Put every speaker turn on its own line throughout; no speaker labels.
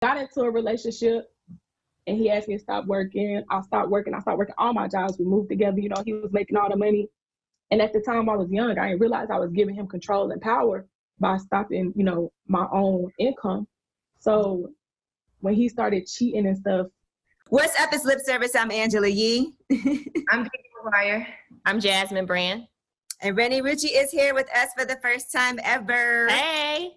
got into a relationship and he asked me to stop working. I stopped working. I stopped working all my jobs. We moved together. You know, he was making all the money. And at the time I was young, I didn't realize I was giving him control and power by stopping, you know, my own income. So when he started cheating and stuff.
What's up? It's Lip Service. I'm Angela Yee.
I'm Katie McGuire.
I'm Jasmine Brand.
And Renni Rucci is here with us for the first time ever.
Hey.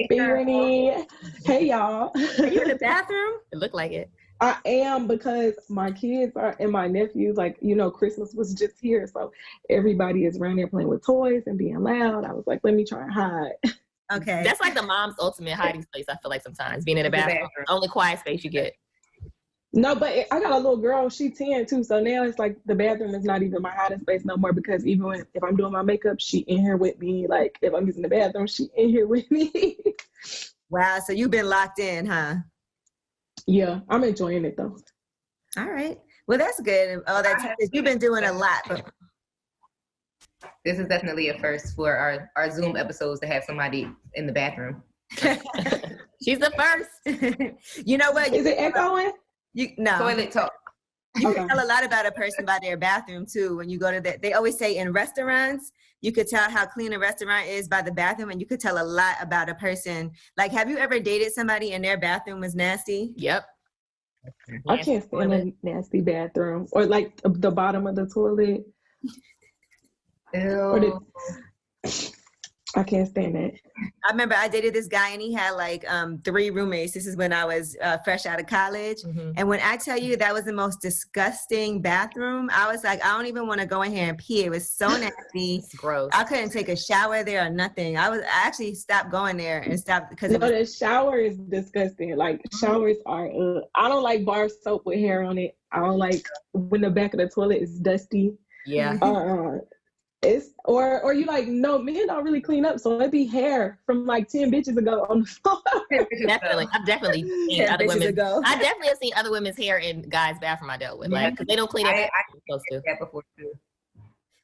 Hey, Renni. Hey, y'all.
Are you in the bathroom?
It looked like it.
I am, because my kids are and my nephews, like, you know, Christmas was just here. So everybody is around there playing with toys and being loud. I was like, let me try and hide.
Okay.
That's like the mom's ultimate hiding place, I feel like sometimes. Being in the bathroom. Only quiet space you get.
No, but I got a little girl. She's 10 too. So now it's like the bathroom is not even my hiding space no more, because even if I'm doing my makeup, she in here with me. Like if I'm using the bathroom, she in here with me.
Wow. So you've been locked in, huh?
Yeah, I'm enjoying it though.
All right. Well, that's good. Oh, you've been doing a lot. But...
This is definitely a first for our Zoom episodes to have somebody in the bathroom.
She's the first.
You know what?
Is it echoing?
No.
Toilet talk.
You can tell a lot about a person by their bathroom too. When you go to they always say in restaurants, you could tell how clean a restaurant is by the bathroom, and you could tell a lot about a person. Like, have you ever dated somebody and their bathroom was nasty?
Yep.
I can't stand a nasty bathroom, or like the bottom of the toilet.
Ew.
I can't stand it.
I remember I dated this guy and he had like 3 roommates. This is when I was fresh out of college. Mm-hmm. And when I tell you that was the most disgusting bathroom, I was like, I don't even want to go in here and pee. It was so nasty.
It's gross.
I couldn't take a shower there or nothing. I actually stopped going there and stopped because
the shower is disgusting. Like showers are, I don't like bar soap with hair on it. I don't like when the back of the toilet is dusty.
Yeah.
It's or you like, no, men don't really clean up, so it'd be hair from like 10 bitches ago on the floor.
Definitely. I've definitely seen other women. I definitely have seen other women's hair in guys' bathroom I dealt with, like, because they don't clean it.
I supposed to. That before too.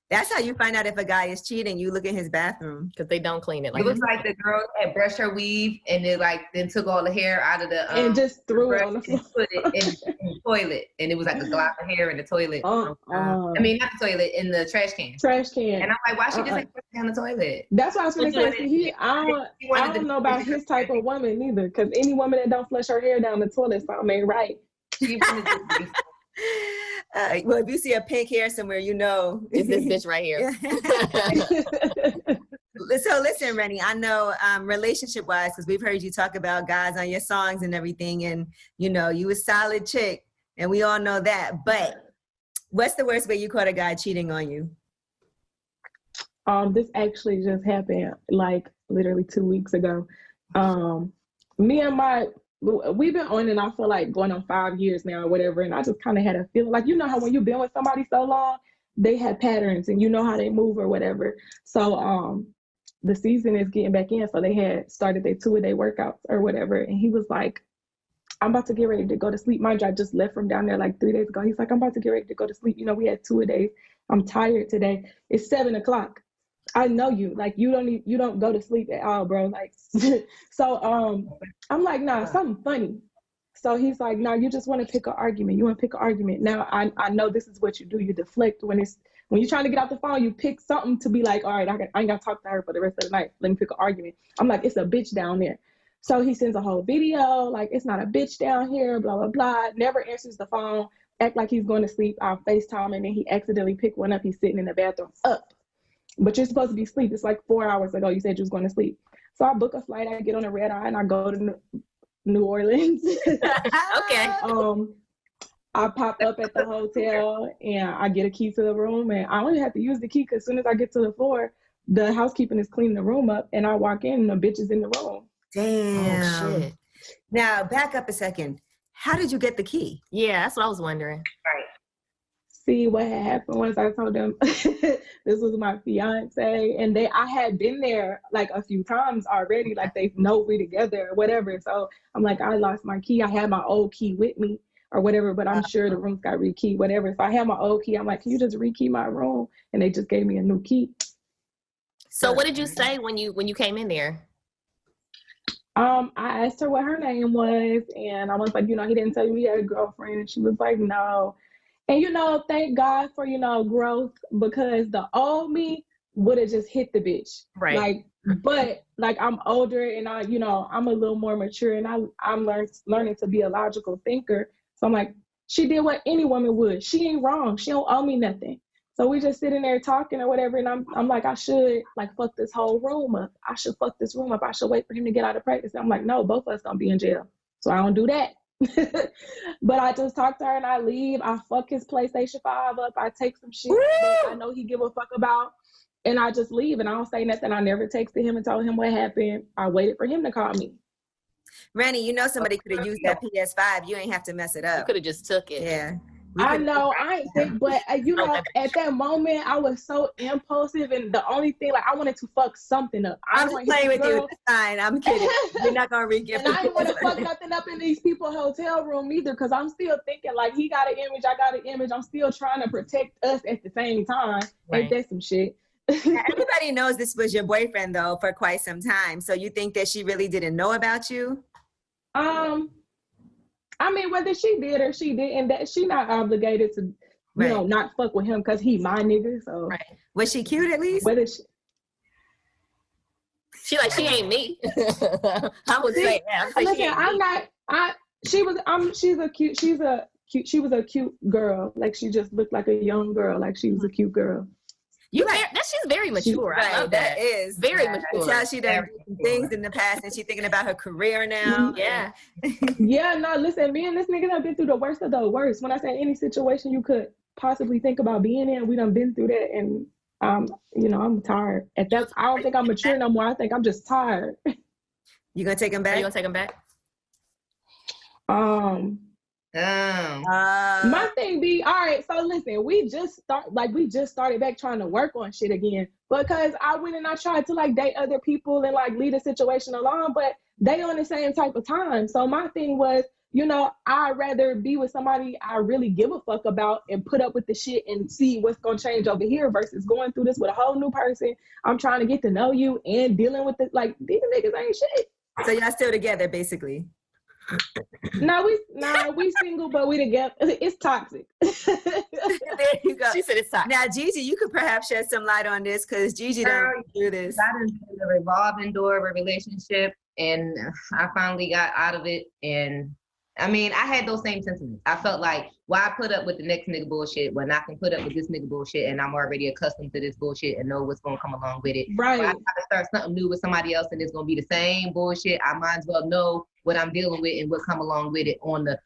That's how you find out if a guy is cheating. You look in his bathroom
because they don't clean it.
Like, it looks like the girl had brushed her weave and then took all the hair out of the
and just threw it on the floor.
Put it in the toilet, and it was like a glob of hair in the toilet. I mean, not the toilet, in the trash can.
Trash can.
And I'm like, why she just like put it down the toilet?
That's why I was going to say. I don't know about his type of woman either, because any woman that don't flush her hair down the toilet, something ain't right.
Well, if you see a pink hair somewhere, you know
it's this bitch right here.
So listen, Renni, I know relationship-wise, because we've heard you talk about guys on your songs and everything, and you know you a solid chick, and we all know that. But what's the worst way you caught a guy cheating on you?
This actually just happened like literally 2 weeks ago. We've been on and off for like going on 5 years now or whatever. And I just kind of had a feeling like, you know how when you've been with somebody so long, they have patterns and you know how they move or whatever. So the season is getting back in. So they had started their 2-a-day workouts or whatever. And he was like, I'm about to get ready to go to sleep. Mind you, I just left from down there like 3 days ago. He's like, I'm about to get ready to go to sleep. You know, we had 2-a-days. I'm tired today. It's 7:00. I know you, like, you don't go to sleep at all, bro. Like, so, I'm like, nah, something funny. So he's like, nah, you just want to pick an argument. You want to pick an argument. Now, I know this is what you do. You deflect when you're trying to get off the phone, you pick something to be like, all right, I ain't got to talk to her for the rest of the night. Let me pick an argument. I'm like, it's a bitch down there. So he sends a whole video, like, it's not a bitch down here, blah, blah, blah. Never answers the phone, act like he's going to sleep. I'll FaceTime, and then he accidentally picked one up. He's sitting in the bathroom up. But you're supposed to be asleep. It's like 4 hours ago you said you was going to sleep. So I book a flight, I get on a red eye, and I go to New Orleans.
Okay.
I pop up at the hotel, and I get a key to the room, and I only have to use the key because as soon as I get to the floor, the housekeeping is cleaning the room up, and I walk in, and the bitch is in the room.
Damn.
Oh, shit.
Now, back up a second. How did you get the key?
Yeah, that's what I was wondering.
Right.
See, what had happened was I told them this was my fiance, and I had been there like a few times already, like they know we together or whatever. So I'm like, I lost my key. I had my old key with me or whatever, but I'm sure the room's got rekeyed, whatever. So I had my old key. I'm like, can you just rekey my room? And they just gave me a new key.
So what did you say when you came in there?
I asked her what her name was, and I was like, he didn't tell you he had a girlfriend. And she was like, no. And, thank God for, growth, because the old me would have just hit the bitch.
Right.
But I'm older, and I'm a little more mature, and I'm learning to be a logical thinker. So I'm like, she did what any woman would. She ain't wrong. She don't owe me nothing. So we just sitting there talking or whatever, and I'm like, I should fuck this whole room up. I should fuck this room up. I should wait for him to get out of practice. And I'm like, no, both of us gonna be in jail. So I don't do that. But I just talk to her and I leave. I fuck his PlayStation 5 up. I take some shit that I know he give a fuck about, and I just leave, and I don't say nothing. I never texted him and told him what happened. I waited for him to call me.
Renni, somebody could have used that PS5. You ain't have to mess it up.
You could have just took it.
Yeah.
I know, I ain't think, but at that moment, I was so impulsive, and the only thing, I wanted to fuck something up.
I'm just playing with you. It's fine. I'm kidding. We're not gonna re-gift.
And I didn't want to fuck nothing up in these people's hotel room either, because I'm still thinking he got an image, I got an image. I'm still trying to protect us at the same time.
Right.
Ain't that some shit?
Everybody knows this was your boyfriend though for quite some time. So you think that she really didn't know about you?
I mean, whether she did or she didn't, that she not obligated to, not fuck with him because he my nigga. So
right. Was she cute at least?
Whether
she ain't me. I would say that.
She was a cute girl. She just looked like a young girl. She was a cute girl.
She's very mature. I love that.
That is
very mature.
Tell she done things in the past and she's thinking about her career now.
Yeah.
Yeah, no, listen, me and this nigga have been through the worst of the worst. When I say any situation you could possibly think about being in, we done been through that, and I'm tired. I don't think I'm mature no more. I think I'm just tired.
You gonna take him back?
You gonna take him back?
My thing be, all right, so listen, we just started back trying to work on shit again, because I went and I tried to date other people and lead a situation along, but they on the same type of time. So my thing was, I'd rather be with somebody I really give a fuck about and put up with the shit and see what's gonna change over here, versus going through this with a whole new person. I'm trying to get to know you and dealing with it. These niggas ain't shit.
So y'all still together basically?
No, we single, but we together. It's toxic.
There you go.
She said it's toxic.
Now, Gigi, you could perhaps shed some light on this, because Gigi don't do this.
I done been a revolving door of a relationship, and I finally got out of it. And I mean, I had those same sentiments. I felt like, why put up with the next nigga bullshit when I can put up with this nigga bullshit, and I'm already accustomed to this bullshit and know what's gonna come along with it.
Right.
If I gotta start something new with somebody else and it's gonna be the same bullshit, I might as well know what I'm dealing with and what come along with it on the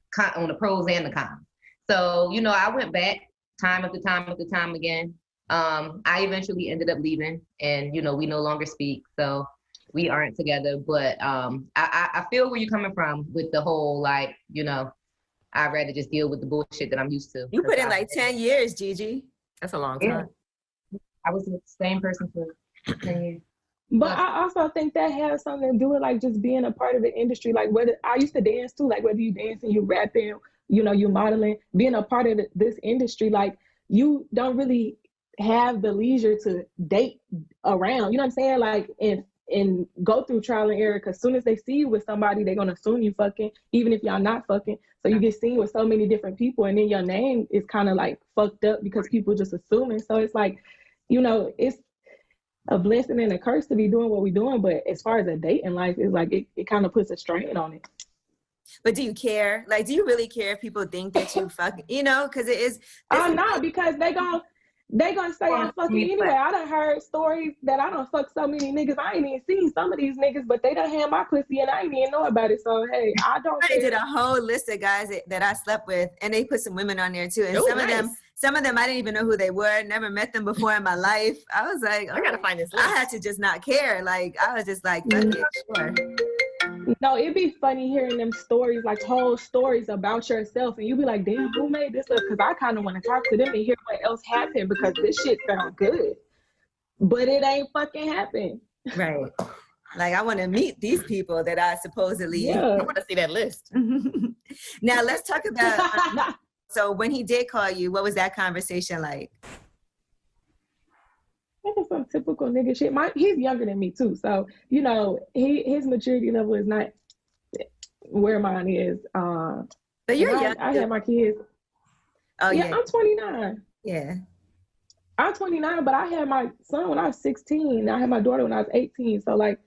pros and the cons. So, I went back time after time again. I eventually ended up leaving, and we no longer speak. So we aren't together, but I feel where you're coming from with the whole, I'd rather just deal with the bullshit that I'm used to.
You put in 10 years, Gigi.
That's a long time.
Yeah. I was with the same person for 10 years.
But I also think that has something to do with just being a part of the industry. Whether I used to dance too, whether you dancing, you rapping, you modeling, being a part of this industry, you don't really have the leisure to date around. You know what I'm saying? And go through trial and error, because as soon as they see you with somebody, they're gonna assume you fucking, even if y'all not fucking. So you get seen with so many different people, and then your name is kind of fucked up because people just assuming. So it's it's a blessing and a curse to be doing what we're doing, but as far as a dating life, it's it kind of puts a strain on it.
But do you care? Do you really care if people think that you fucking, because it is.
No, because they gonna say I'm fucking anyway. I done heard stories that I done fuck so many niggas. I ain't even seen some of these niggas, but they done had my pussy and I ain't even know about it. So hey, I don't care.
They did a whole list of guys that I slept with, and they put some women on there too. And some of them I didn't even know who they were. Never met them before in my life. I was like,
I gotta find this list.
I had to just not care. I was just like, fuck it, sure.
No, it'd be funny hearing them stories, whole stories about yourself, and you be like, damn, who made this up? Because I kind of want to talk to them and hear what else happened, because this shit sounds good, but it ain't fucking happened.
Right. I want to meet these people that I supposedly.
I want to see that list.
Now let's talk about. So when he did call you, what was that conversation like?
That's some typical nigga shit. He's younger than me too, so you know his maturity level is not where mine is.
But you're young.
I had my kids.
Oh
yeah, I'm 29.
Yeah.
I'm 29, but I had my son when I was 16. I had my daughter when I was 18. So like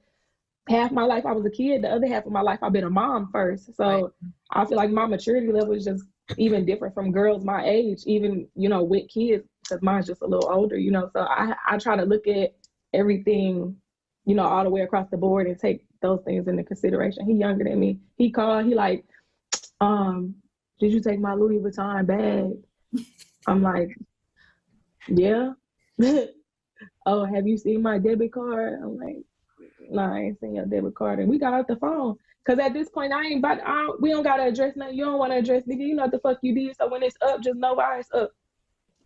half my life I was a kid. The other half of my life I've been a mom first. So right. I feel like my maturity level is just even different from girls my age, even, you know, with kids, because mine's just a little older, you know. So I try to look at everything, you know, all the way across the board and take those things into consideration. He younger than me. He called, he like, did you take my Louis Vuitton bag? I'm like, yeah. Oh, have you seen my debit card? I'm like, nah, I ain't seen your debit card. And we got out the phone. Cause at this point, we don't gotta address nothing. You don't wanna address, nigga. You know what the fuck you did. So when it's up, just know why it's up.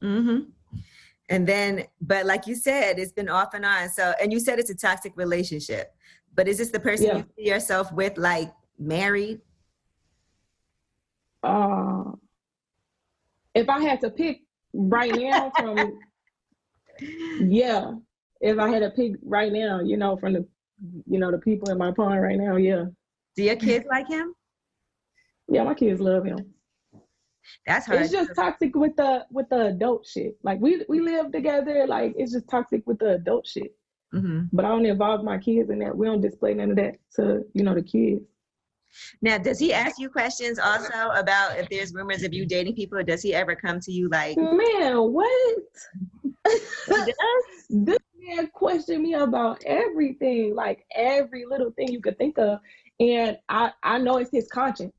Mm-hmm. And then, but like you said, it's been off and on. So, and you said it's a toxic relationship, but is this the person you see yourself with, like married?
If I had to pick right now from, if I had to pick right now, you know, from the, you know, the people in my pond right now,
Do your kids like him?
Yeah, my kids love him.
That's hard.
It's just toxic with the adult shit. Like we live together, like it's just toxic with the adult shit. Mm-hmm. But I don't involve my kids in that. We don't display none of that to, you know, the kids.
Now, does he ask you questions also about if there's rumors of you dating people? Or does he ever come to you like,
man, what? This man questioned me about everything, like every little thing you could think of. And I know it's his conscience.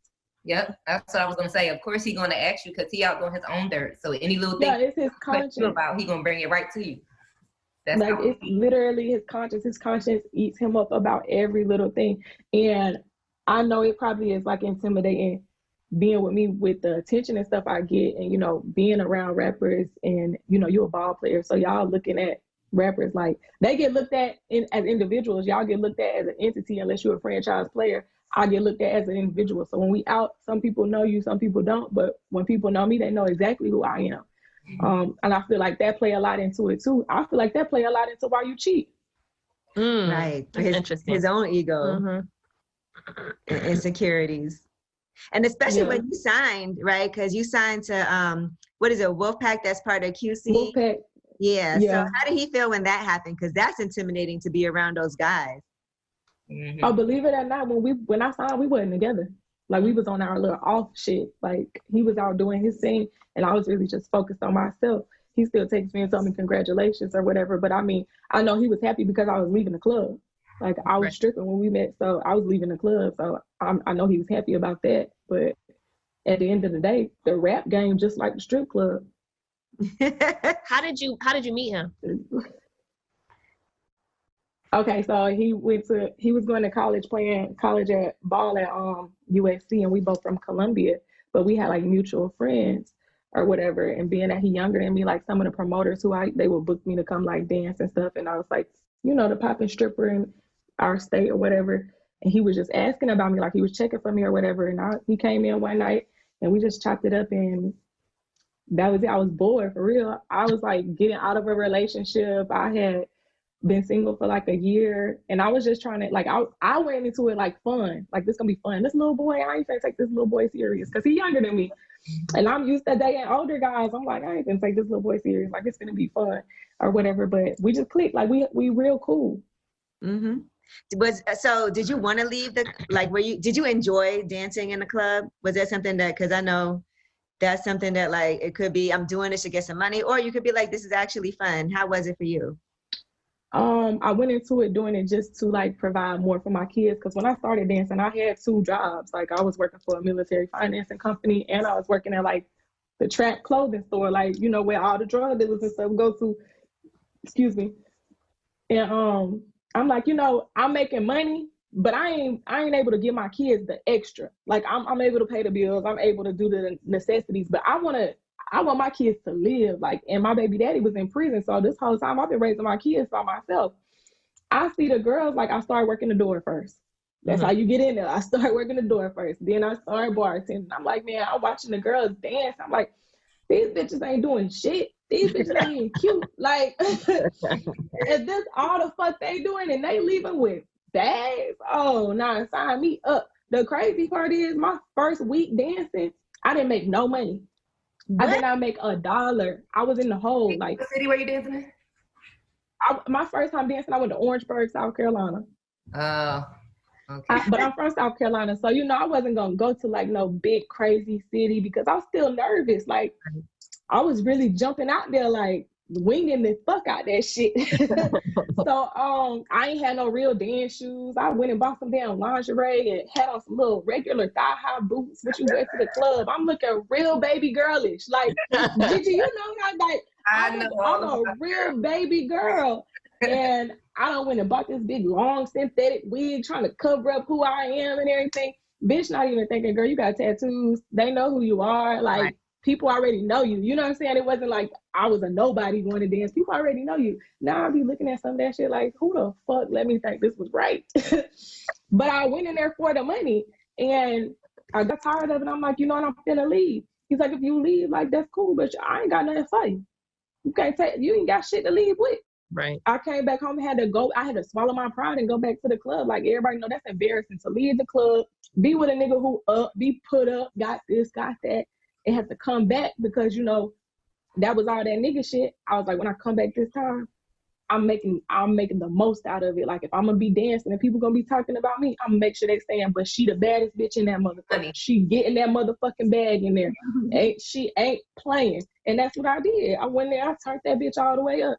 Yep, that's what I was gonna say. Of course, he's gonna ask you because he out doing his own dirt. So any little thing
it's his conscience
about, he gonna bring it right to you. That's
like it's literally his conscience. His conscience eats him up about every little thing. And I know it probably is like intimidating being with me with the attention and stuff I get, and you know, being around rappers, and you know, you're a ball player, so y'all looking at rappers like they get looked at as individuals. Y'all get looked at as an entity unless you're a franchise player. I get looked at as an individual. So when we out, some people know you, some people don't. But when people know me, they know exactly who I am. Mm-hmm. And I feel like that play a lot into it too. I feel like that play a lot into why you cheat.
Right. His own ego, insecurities. And especially when you signed, right? Because you signed to, what is it, Wolfpack, that's part of QC?
Wolfpack.
Yeah. So how did he feel when that happened? Because that's intimidating to be around those guys.
Mm-hmm. Oh, believe it or not, when I signed, we wasn't together. Like we was on our little off shit. Like he was out doing his thing, and I was really just focused on myself. He still takes me and told me congratulations or whatever. But I mean, I know he was happy because I was leaving the club. Like I was stripping when we met, so I was leaving the club. So I know he was happy about that. But at the end of the day, the rap game just like the strip club.
How did you meet him?
Okay, so he was going to college, playing college at ball at USC, and we both from Columbia, but we had like mutual friends or whatever. And being that he younger than me, like some of the promoters they would book me to come like dance and stuff, and I was like, you know, the popping stripper in our state or whatever. And he was just asking about me, like he was checking for me or whatever. And he came in one night and we just chopped it up, and that was it. I was bored for real. I was like getting out of a relationship. I had been single for like a year, and I was just trying to, like, I went into it like fun, like this gonna be fun. This little boy, I ain't gonna take this little boy serious because he's younger than me, and I'm used to dating older guys. I'm like, I ain't gonna take this little boy serious, like it's gonna be fun or whatever. But we just clicked, like we real cool.
Mm-hmm. So did you want to leave did you enjoy dancing in the club? Was that something that, because I know that's something that, like, it could be I'm doing this to get some money, or you could be like, this is actually fun. How was it for you?
I went into it doing it just to like provide more for my kids, because when I started dancing, I had 2 jobs. Like I was working for a military financing company, and I was working at like the Trap clothing store, like, you know, where all the drug dealers and stuff go to. Excuse me. And I'm like, you know, I'm making money, but I ain't able to give my kids the extra. Like I'm able to pay the bills, I'm able to do the necessities, but I want my kids to live. Like, and my baby daddy was in prison, so this whole time I've been raising my kids by myself. I see the girls, like I started working the door first. That's how you get in there. I started working the door first. Then I started bartending. I'm like, man, I'm watching the girls dance. I'm like, these bitches ain't doing shit. These bitches ain't even cute. Like, if this all the fuck they doing and they leaving with bags, oh, nah, sign me up. The crazy part is my first week dancing, I didn't make no money.
What?
I did not make $1. I was in the hole. Like,
what city were you dancing in?
My first time dancing, I went to Orangeburg, South Carolina.
Oh, okay.
But I'm from South Carolina, so I wasn't gonna go to like no big crazy city because I was still nervous. Like, I was really jumping out there, like winging the fuck out that shit. So I ain't had no real dance shoes. I went and bought some damn lingerie and had on some little regular thigh-high boots, which you wear to the club. I'm looking real baby girlish. Like, Gigi, you know how like I'm a real baby girl. And I done went and bought this big long synthetic wig trying to cover up who I am and everything. Bitch not even thinking, girl, you got tattoos. They know who you are. Like, right. People already know you. You know what I'm saying? It wasn't like I was a nobody going to dance. People already know you. Now I'll be looking at some of that shit like, who the fuck let me think this was right? But I went in there for the money and I got tired of it. I'm like, you know what? I'm finna leave. He's like, if you leave, like, that's cool, but I ain't got nothing for you. You ain't got shit to leave with.
Right.
I came back home and had to swallow my pride and go back to the club. Like, everybody know that's embarrassing to leave the club, be with a nigga who be put up, got this, got that, and have to come back because, that was all that nigga shit. I was like, when I come back this time, I'm making the most out of it. Like, if I'm gonna be dancing and people gonna be talking about me, I'm gonna make sure they saying, but she the baddest bitch in that motherfucker. She getting that motherfucking bag in there. She ain't playing. And that's what I did. I went there, I turned that bitch all the way up.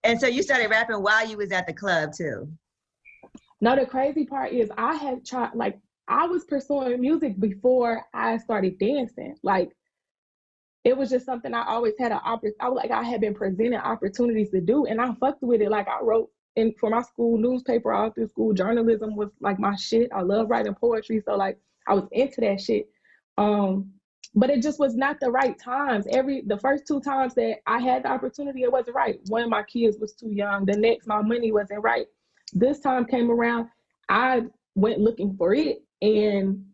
And so you started rapping while you was at the club too?
No, the crazy part is I had tried, like, I was pursuing music before I started dancing. Like, it was just something I always had I had been presented opportunities to do, and I fucked with it. Like, I wrote for my school newspaper all through school. Journalism was like my shit. I love writing poetry, so like I was into that shit. But it just was not the right times. The first 2 times that I had the opportunity, it wasn't right. One, my kids was too young. The next, my money wasn't right. This time came around, I went looking for it, and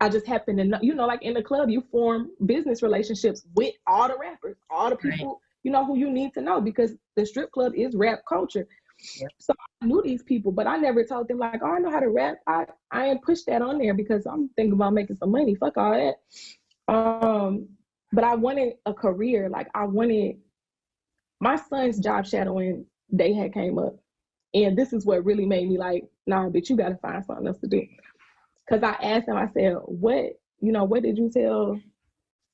I just happened to know, like in the club, you form business relationships with all the rappers, all the people, right, who you need to know, because the strip club is rap culture. Yep. So I knew these people, but I never told them like, oh, I know how to rap. I ain't pushed that on there because I'm thinking about making some money. Fuck all that. But I wanted a career. Like, I wanted my son's job shadowing day had came up. And this is what really made me like, nah, bitch, you got to find something else to do. Because I asked him, I said, what did you tell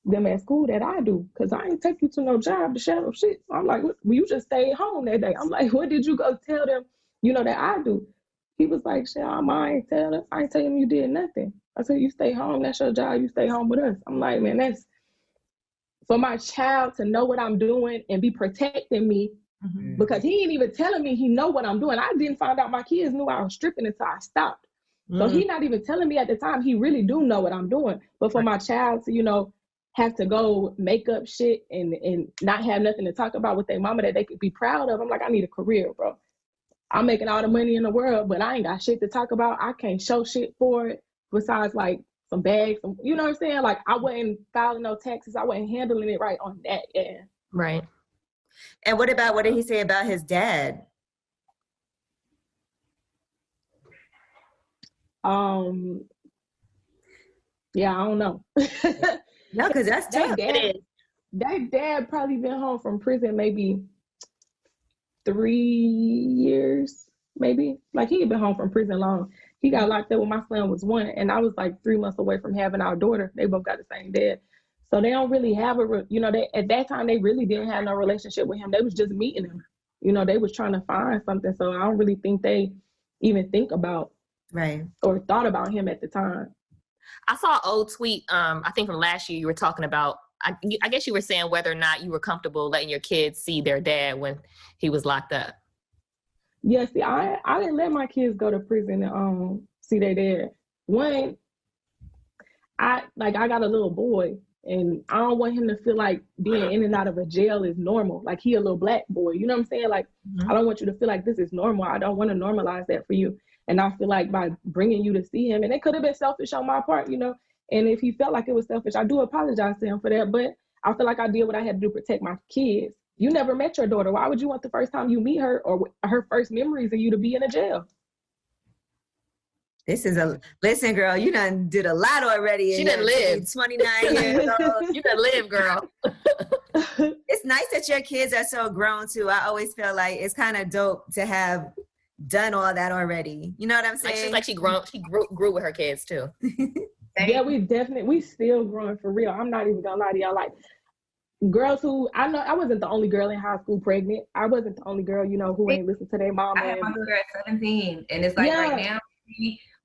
them at school that I do? Because I ain't take you to no job to shadow shit. So I'm like, well, you just stayed home that day. I'm like, what did you go tell them, that I do? He was like, shit, I ain't tell him you did nothing. I said, you stay home. That's your job. You stay home with us. I'm like, man, that's for my child to know what I'm doing and be protecting me. Mm-hmm. Because he ain't even telling me he know what I'm doing. I didn't find out my kids knew I was stripping until I stopped. So he not even telling me at the time. He really do know what I'm doing. But for my child to, have to go make up shit and not have nothing to talk about with their mama that they could be proud of, I'm like, I need a career, bro. I'm making all the money in the world, but I ain't got shit to talk about. I can't show shit for it besides like some bags. You know what I'm saying? Like, I wasn't filing no taxes. I wasn't handling it right on that end.
Right.
And what did he say about his dad?
Yeah, I don't know.
No, because that's tough.
Their dad probably been home from prison maybe 3 years, maybe. Like, he had been home from prison long. He got locked up when my son was 1, and I was like 3 months away from having our daughter. They both got the same dad. So they don't really have at that time, they really didn't have no relationship with him. They was just meeting him. They was trying to find something. So I don't really think they even think about or thought about him at the time.
I saw an old tweet, I think from last year, you were talking about, I guess you were saying whether or not you were comfortable letting your kids see their dad when he was locked up.
Yeah, see, I didn't let my kids go to prison and see their dad. One, I got a little boy, and I don't want him to feel like being in and out of a jail is normal. Like, he a little black boy, you know what I'm saying? Like, I don't want you to feel like this is normal. I don't want to normalize that for you. And I feel like by bringing you to see him, and it could have been selfish on my part, And if he felt like it was selfish, I do apologize to him for that. But I feel like I did what I had to do to protect my kids. You never met your daughter. Why would you want the first time you meet her or her first memories of you to be in a jail?
Listen, girl, you done did a lot already.
She done lived.
29 years old.
You done live, girl.
It's nice that your kids are so grown too. I always feel like it's kind of dope to have done all that already. You know what I'm saying?
Like she grew with her kids too.
Yeah, we still growing for real. I'm not even gonna lie to y'all. Like girls who I know, I wasn't the only girl in high school pregnant. I wasn't the only girl, who ain't listen to their mama.
I had my daughter at 17, and it's like right now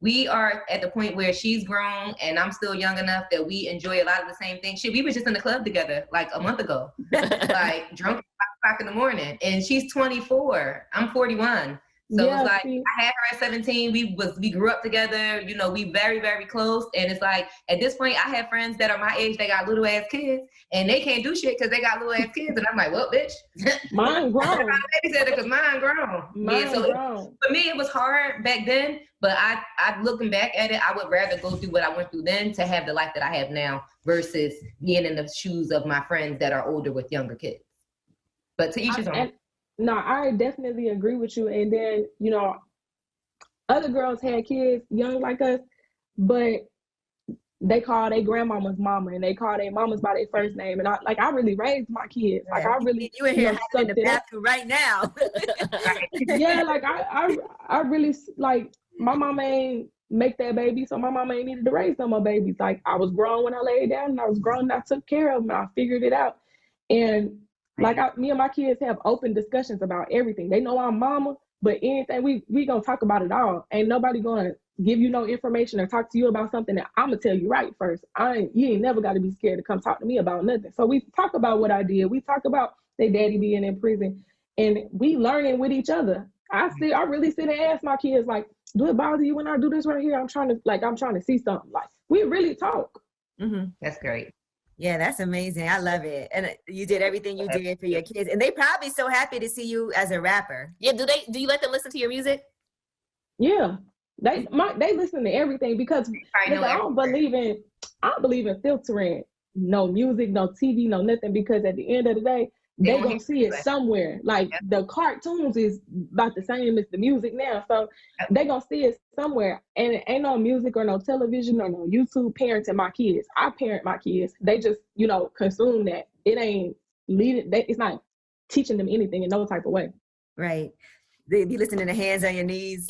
we are at the point where she's grown and I'm still young enough that we enjoy a lot of the same things. Shit, we were just in the club together like a month ago, like drunk at 5 o'clock in the morning, and she's 24. I'm 41. So it's like, I had her at 17. We grew up together, we very, very close. And it's like, at this point, I have friends that are my age, they got little ass kids and they can't do shit because they got little ass kids. And I'm like, well, bitch.
Mine grown.
Because mine grown. For me, it was hard back then, but I looking back at it, I would rather go through what I went through then to have the life that I have now versus being in the shoes of my friends that are older with younger kids. But to each his own.
No, I definitely agree with you. And then, other girls had kids young like us, but they call their grandmama's mama and they call their mamas by their first name. And I really raised my kids. Like I really,
you in here in the bathroom right now.
Yeah, like I really, like my mama ain't make that baby, so my mama ain't needed to raise no more babies. Like I was grown when I laid down, and I was grown and I took care of them. And I figured it out. And me and my kids have open discussions about everything. They know I'm mama, but anything we gonna talk about it all. Ain't nobody gonna give you no information or talk to you about something that I'm gonna tell you right first. You ain't never gotta be scared to come talk to me about nothing. So we talk about what I did. We talk about their daddy being in prison, and we learning with each other. I really sit and ask my kids, like, do it bother you when I do this right here? I'm trying to see something. Like we really talk.
Mm-hmm.
That's great.
Yeah, that's amazing. I love it. And you did everything you did for your kids. And they probably so happy to see you as a rapper.
Yeah, do you let them listen to your music?
Yeah. They listen to everything because I don't believe in filtering no music, no TV, no nothing, because at the end of the day, they gonna see it somewhere. Like the cartoons is about the same as the music now. So they gonna see it somewhere. And it ain't no music or no television or no YouTube parenting my kids. I parent my kids. They just, consume that. It ain't leading, it's not teaching them anything in no type of way.
Right. They be listening to Hands on Your Knees.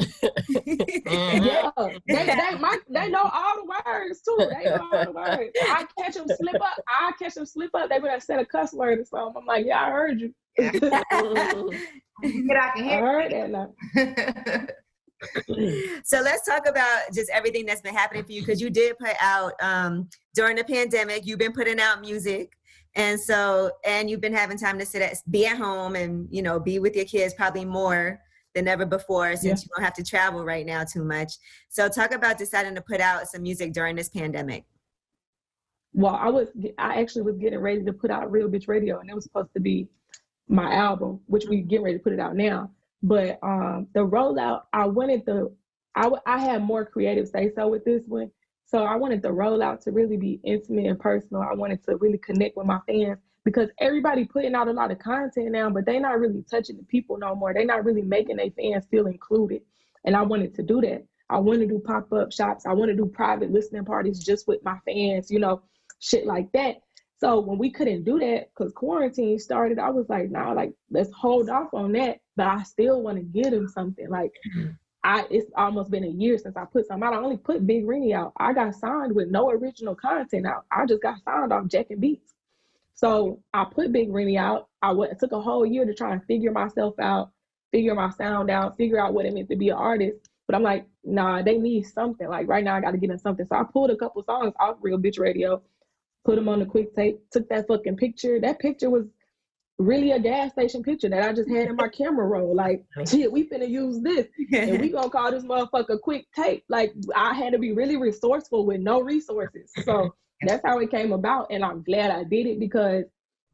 Yeah, they know all the words too. They know all the words. I catch them slip up. They would have said a cuss word or something. I'm like, yeah, I heard you.
Get out the
I heard that now.
So let's talk about just everything that's been happening for you, because you did put out during the pandemic. You've been putting out music. And you've been having time to be at home and, be with your kids probably more than ever before, since you don't have to travel right now too much. So talk about deciding to put out some music during this pandemic.
Well, I actually was getting ready to put out Real Bitch Radio, and it was supposed to be my album, which we get ready to put it out now. But the rollout, I had more creative say so with this one. So I wanted the rollout to really be intimate and personal. I wanted to really connect with my fans, because everybody putting out a lot of content now, but they not really touching the people no more. They not really making their fans feel included. And I wanted to do that. I want to do pop-up shops. I want to do private listening parties just with my fans, shit like that. So when we couldn't do that because quarantine started, I was like, nah, like, let's hold off on that. But I still want to give them something. Like, it's almost been a year since I put something out. I only put Big Renni out. I got signed with no original content out. I just got signed off Jack and Beats. So I put Big Renni out. It took a whole year to try and figure myself out, figure my sound out, figure out what it meant to be an artist. But I'm like, nah, they need something. Like right now I got to get in something. So I pulled a couple songs off Real Bitch Radio, put them on the quick tape, took that fucking picture. That picture was really a gas station picture that I just had in my camera roll. Like, shit, we finna use this. And we gonna call this motherfucker quick tape. Like, I had to be really resourceful with no resources. So that's how it came about. And I'm glad I did it, because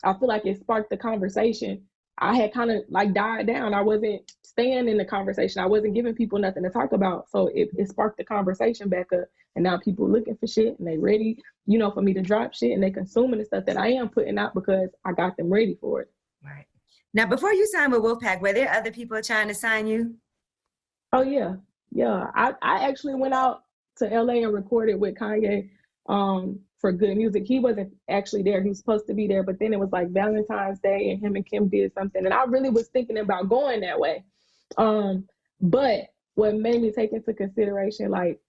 I feel like it sparked the conversation I had kind of like died down. I wasn't staying in the conversation. I wasn't giving people nothing to talk about. So it sparked the conversation back up. And now people looking for shit and they ready, you know, for me to drop shit, and they consuming the stuff that I am putting out because I got them ready for it.
Right. Now, before you signed with Wolfpack, were there other people trying to sign you?
Oh yeah. Yeah. I actually went out to LA and recorded with Kanye for Good Music. He wasn't actually there. He was supposed to be there, but then it was like Valentine's Day and him and Kim did something. And I really was thinking about going that way. But what made me take into consideration like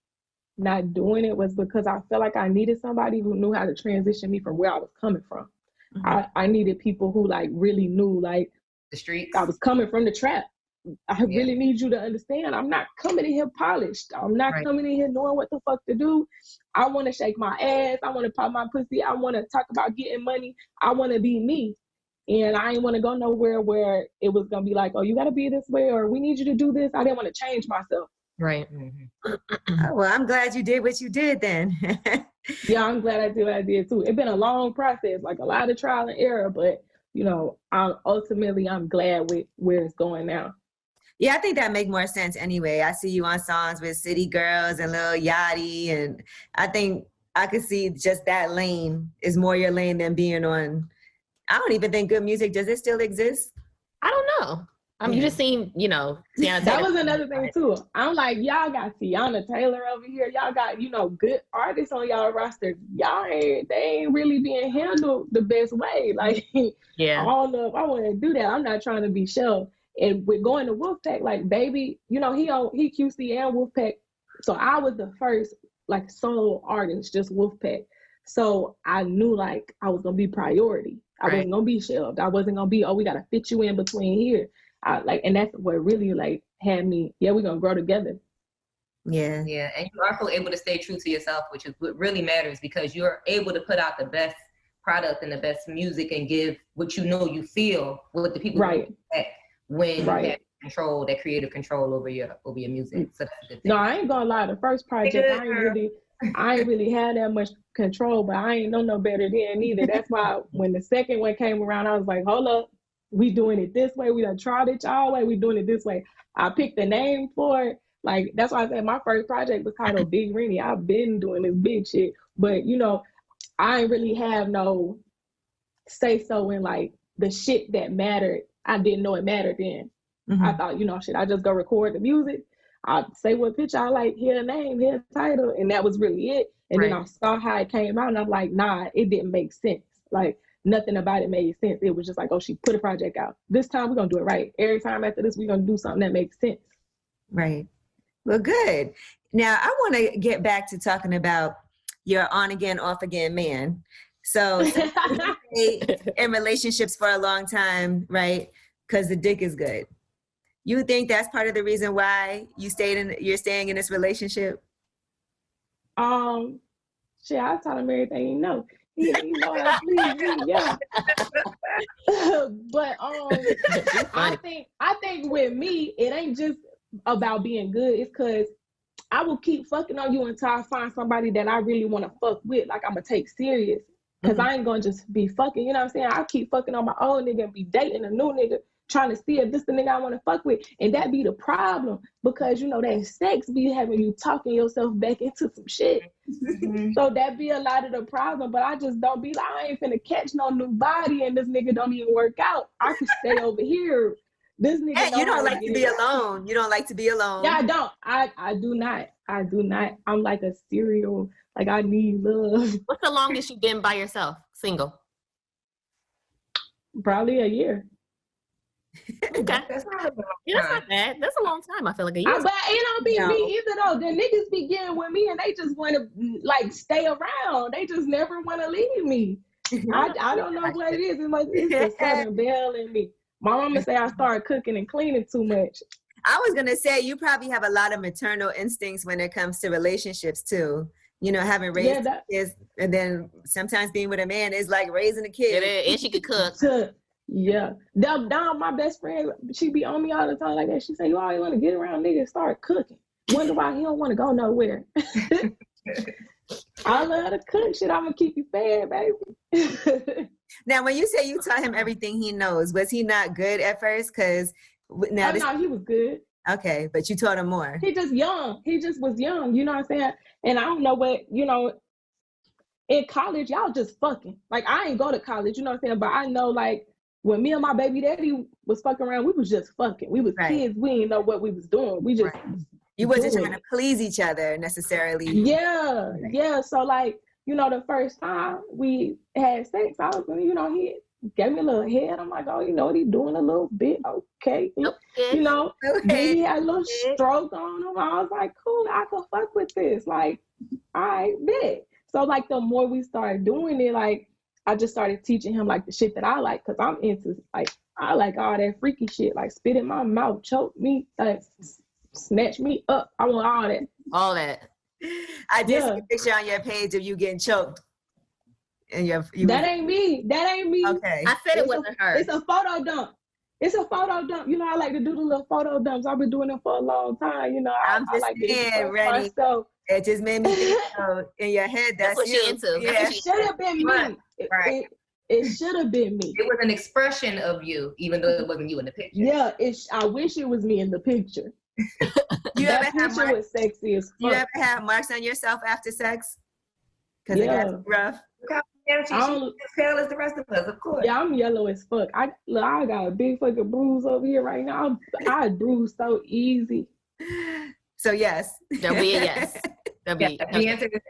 not doing it was because I felt like I needed somebody who knew how to transition me from where I was coming from. Mm-hmm. I needed people who like really knew like
the streets.
I was coming from the trap. I really need you to understand. I'm not coming in here polished. I'm not coming in here knowing what the fuck to do. I want to shake my ass. I want to pop my pussy. I want to talk about getting money. I want to be me. And I didn't want to go nowhere where it was going to be like, oh, you got to be this way, or we need you to do this. I didn't want to change myself.
Right.
Oh, well, I'm glad you did what you did then.
Yeah, I'm glad I did what I did too. It's been a long process, like a lot of trial and error, but you know, ultimately I'm glad with where it's going now.
Yeah, I think that make more sense anyway. I see you on songs with City Girls and Lil Yachty, and I think I could see just that lane is more your lane than being on. I don't even think Good Music, does it still exist?
I don't know. You just seem, you know,
that was another thing too. I'm like, y'all got Tiana Taylor over here. Y'all got, you know, good artists on y'all roster. They ain't really being handled the best way. Like,
yeah,
I don't know if I want to do that. I'm not trying to be shelved. And with going to Wolfpack, like, baby, you know, he QC and Wolfpack. So I was the first like solo artist, just Wolfpack. So I knew like I was gonna be priority. I wasn't gonna be shelved. I wasn't gonna be, oh, we gotta fit you in between here. And that's what really like had me, we're gonna grow together.
Yeah, and you are also able to stay true to yourself, which is what really matters, because you're able to put out the best product and the best music and give what you know you feel with the people when you have control, that creative control over your music. So that's a good thing.
No, I ain't gonna lie, the first project I ain't really had that much control, but I ain't know no better then either. That's why when the second one came around, I was like, hold up. We doing it this way. We done tried it y'all way. We doing it this way. I picked the name for it. Like, that's why I said my first project was titled Big Renni. I've been doing this big shit. But, you know, I ain't really have no say-so in, like, the shit that mattered. I didn't know it mattered then. Mm-hmm. I thought, you know, shit, I just go record the music. I say what pitch I like, hear a name, hear a title. And that was really it. And then I saw how it came out. And I'm like, nah, it didn't make sense. Like, nothing about it made sense. It was just like, oh, she put a project out. This time we're going to do it right. Every time after this, we're going to do something that makes sense.
Right. Well, good. Now, I want to get back to talking about your on again, off again man. So in relationships for a long time, right? Because the dick is good. You think that's part of the reason why you're staying in this relationship?
Shit, I taught him everything you know. He know how to please me, yeah. But I think with me, it ain't just about being good. It's because I will keep fucking on you until I find somebody that I really want to fuck with. Like, I'm gonna take serious. Because I ain't gonna just be fucking, you know what I'm saying? I keep fucking on my old nigga and be dating a new nigga, trying to see if this the nigga I want to fuck with. And that be the problem, because, you know, that sex be having you talking yourself back into some shit. Mm-hmm. So that be a lot of the problem. But I just don't be like, I ain't finna catch no new body and this nigga don't even work out. I can stay over here. This nigga
hey, you don't like to be alone. You don't like to be alone.
Yeah, I don't. I do not. I do not. I'm like a serial. Like, I need love.
What's the longest you've been by yourself, single?
Probably a year.
Okay. That's not bad. That's a long time. I feel like a year.
But it don't be me either, though. The niggas be getting with me and they just want to, like, stay around. They just never want to leave me. I don't know what it is. It's like, it's the Southern Belle in me. My mama say I started cooking and cleaning too much.
I was going to say, you probably have a lot of maternal instincts when it comes to relationships, too. You know, having raised kids, and then sometimes being with a man is like raising a kid.
And she could cook.
Yeah. Down, my best friend, she be on me all the time like that. She say, you always want to get around niggas, start cooking. Wonder why he don't want to go nowhere. I love to cook. Shit, I'm going to keep you fed, baby.
Now, when you say you taught him everything he knows, was he not good at first? Because now
no, he was good.
Okay, but you taught him more.
He just young. He just was young. You know what I'm saying? And I don't know what, in college, y'all just fucking. Like, I ain't go to college, you know what I'm saying? But I know, like, when me and my baby daddy was fucking around, we was just fucking. We was kids. We didn't know what we was doing. We just
You wasn't trying to please each other necessarily.
Yeah, yeah. So, like, the first time we had sex, I was, he gave me a little head. I'm like, oh, what he doing a little bit? Okay. Then he had a little stroke on him. I was like, cool, I can fuck with this. Like, I bet. So, like, the more we started doing it, like, I just started teaching him, like, the shit that I like, because I'm into, like, I like all that freaky shit, like, spit in my mouth, choke me, like, snatch me up. I want all that.
All that.
I did see a picture on your page of you getting choked. And
that ain't me.
Okay.
I said it wasn't her.
It's a photo dump. I like to do the little photo dumps. I've been doing it for a long time.
I'm just
like
saying, Renni. It just made me think, in your head, that's
what
you.
she into.
Yeah. It should have been me.
Right.
It should have been me.
It was an expression of you, even though it wasn't you in the picture.
Yeah, I wish it was me in the picture. That picture was sexy as fuck.
You ever have marks on yourself after sex? Because it got rough.
She's as pale as the rest of us, of course.
Yeah, I'm yellow as fuck. I got a big fucking bruise over here right now. I bruise so easy.
So yes.
There'll be a yes. There'll be
the answer is